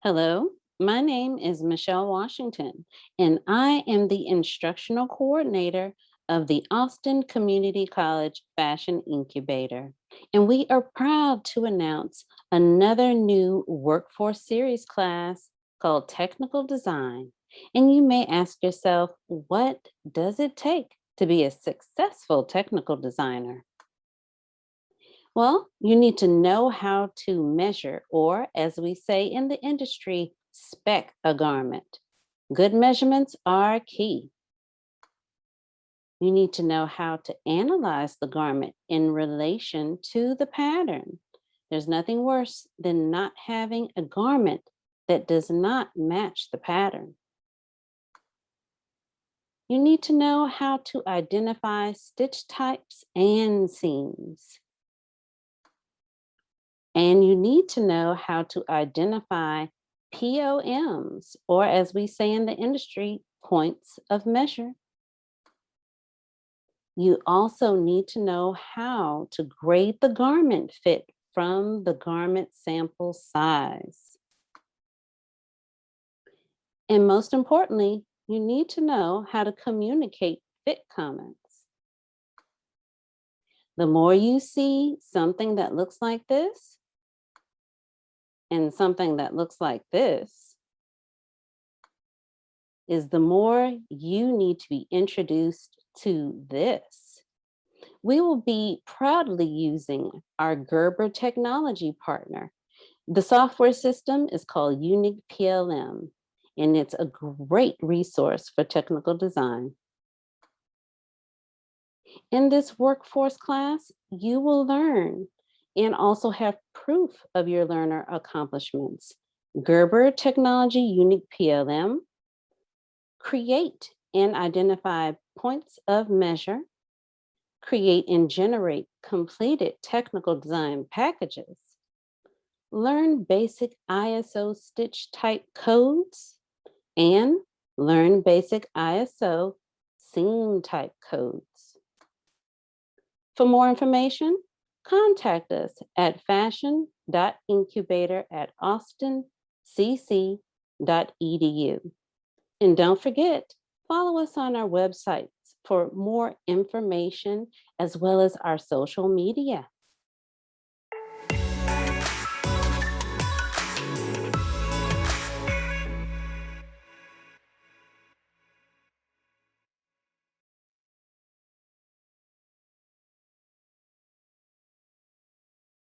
Hello, my name is Michelle Washington, and I am the Instructional Coordinator of the Austin Community College Fashion Incubator. And we are proud to announce another new Workforce Series class called Technical Design. And you may ask yourself, what does it take to be a successful technical designer? Well, you need to know how to measure, or as we say in the industry, spec a garment. Good measurements are key. You need to know how to analyze the garment in relation to the pattern. There's nothing worse than not having a garment that does not match the pattern. You need to know how to identify stitch types and seams. And you need to know how to identify POMs, or as we say in the industry, points of measure. You also need to know how to grade the garment fit from the garment sample size. And most importantly, you need to know how to communicate fit comments. The more you see something that looks like this, and something that looks like this, is the more you need to be introduced to this. We will be proudly using our Gerber Technology partner. The software system is called Yunique PLM, and it's a great resource for technical design. In this workforce class, you will learn and also have proof of your learner accomplishments. Gerber Technology Yunique PLM, create and identify points of measure, create and generate completed technical design packages, learn basic ISO stitch type codes, and learn basic ISO seam type codes. For more information, contact us at fashion.incubator@austincc.edu. And don't forget, follow us on our websites for more information as well as our social media.